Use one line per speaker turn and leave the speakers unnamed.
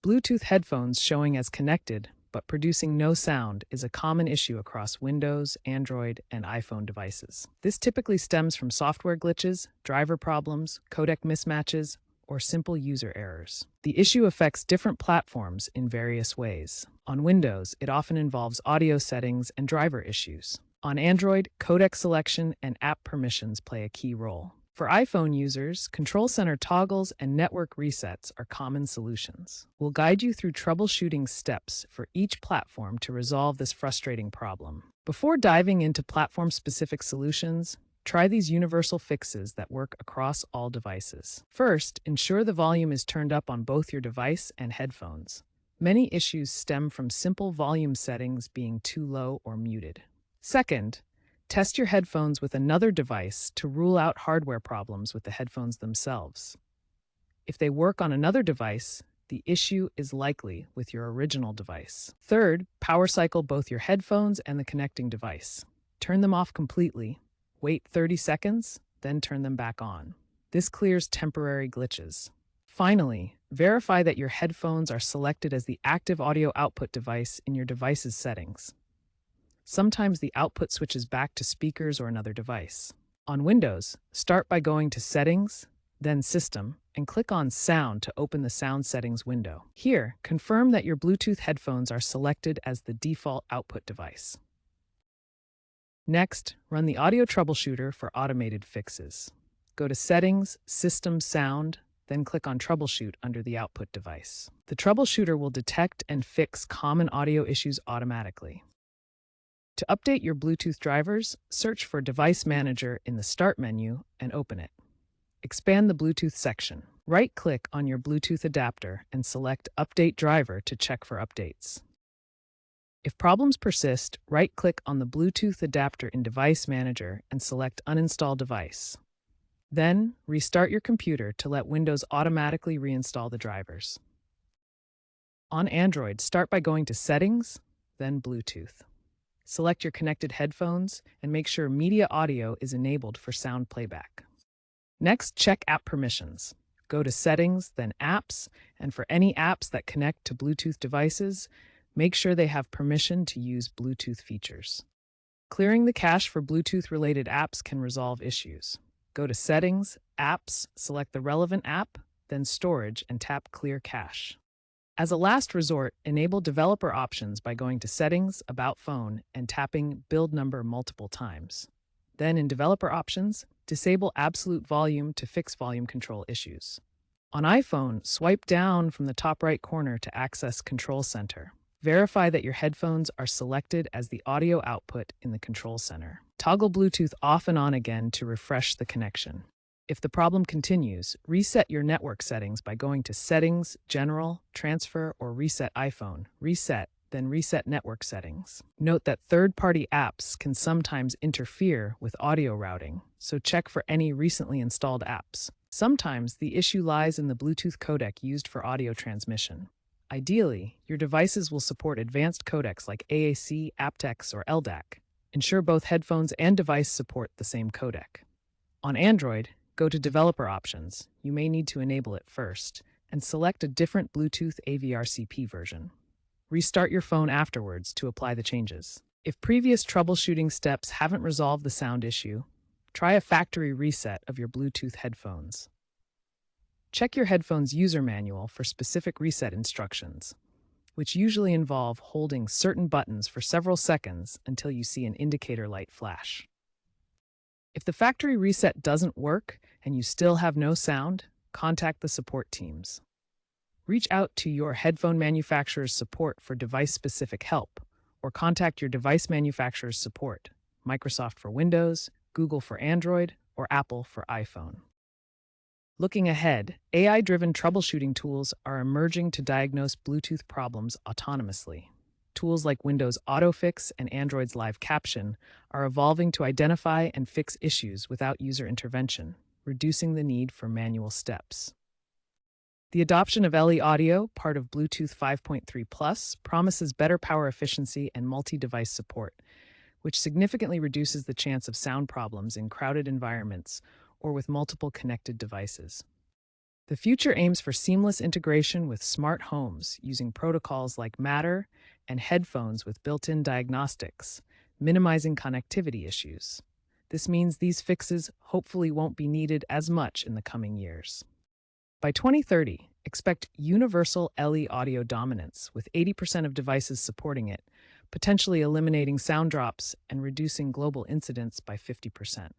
Bluetooth headphones showing as connected but producing no sound is a common issue across Windows, Android, and iPhone devices. This typically stems from software glitches, driver problems, codec mismatches, or simple user errors. The issue affects different platforms in various ways. On Windows, it often involves audio settings and driver issues. On Android, codec selection and app permissions play a key role. For iPhone users, control center toggles and network resets are common solutions. We'll guide you through troubleshooting steps for each platform to resolve this frustrating problem. Before diving into platform-specific solutions, try these universal fixes that work across all devices. First, ensure the volume is turned up on both your device and headphones. Many issues stem from simple volume settings being too low or muted. Second, test your headphones with another device to rule out hardware problems with the headphones themselves. If they work on another device, the issue is likely with your original device. Third, power cycle both your headphones and the connecting device. Turn them off completely, wait 30 seconds, then turn them back on. This clears temporary glitches. Finally, verify that your headphones are selected as the active audio output device in your device's settings. Sometimes the output switches back to speakers or another device. On Windows, start by going to Settings, then System, and click on Sound to open the Sound Settings window. Here, confirm that your Bluetooth headphones are selected as the default output device. Next, run the Audio Troubleshooter for automated fixes. Go to Settings, System, Sound, then click on Troubleshoot under the output device. The troubleshooter will detect and fix common audio issues automatically. To update your Bluetooth drivers, search for Device Manager in the Start menu and open it. Expand the Bluetooth section. Right-click on your Bluetooth adapter and select Update Driver to check for updates. If problems persist, right-click on the Bluetooth adapter in Device Manager and select Uninstall Device. Then, restart your computer to let Windows automatically reinstall the drivers. On Android, start by going to Settings, then Bluetooth. Select your connected headphones and make sure Media Audio is enabled for sound playback. Next, check app permissions. Go to Settings, then Apps, and for any apps that connect to Bluetooth devices, make sure they have permission to use Bluetooth features. Clearing the cache for Bluetooth-related apps can resolve issues. Go to Settings, Apps, select the relevant app, then Storage, and tap Clear Cache. As a last resort, enable developer options by going to Settings, About Phone, and tapping Build Number multiple times. Then in Developer Options, disable Absolute Volume to fix volume control issues. On iPhone, swipe down from the top right corner to access Control Center. Verify that your headphones are selected as the audio output in the Control Center. Toggle Bluetooth off and on again to refresh the connection. If the problem continues, reset your network settings by going to Settings, General, Transfer, or Reset iPhone. Reset, then Reset Network Settings. Note that third-party apps can sometimes interfere with audio routing, so check for any recently installed apps. Sometimes the issue lies in the Bluetooth codec used for audio transmission. Ideally, your devices will support advanced codecs like AAC, aptX, or LDAC. Ensure both headphones and device support the same codec. On Android, go to Developer Options. You may need to enable it first, and select a different Bluetooth AVRCP version. Restart your phone afterwards to apply the changes. If previous troubleshooting steps haven't resolved the sound issue, try a factory reset of your Bluetooth headphones. Check your headphones user manual for specific reset instructions, which usually involve holding certain buttons for several seconds until you see an indicator light flash. If the factory reset doesn't work and you still have no sound, contact the support teams. Reach out to your headphone manufacturer's support for device-specific help, or contact your device manufacturer's support, Microsoft for Windows, Google for Android, or Apple for iPhone. Looking ahead, AI-driven troubleshooting tools are emerging to diagnose Bluetooth problems autonomously. Tools like Windows AutoFix and Android's Live Caption are evolving to identify and fix issues without user intervention, reducing the need for manual steps. The adoption of LE Audio, part of Bluetooth 5.3 Plus, promises better power efficiency and multi-device support, which significantly reduces the chance of sound problems in crowded environments or with multiple connected devices. The future aims for seamless integration with smart homes using protocols like Matter and headphones with built-in diagnostics, minimizing connectivity issues. This means these fixes hopefully won't be needed as much in the coming years. By 2030, expect universal LE audio dominance with 80% of devices supporting it, potentially eliminating sound drops and reducing global incidents by 50%.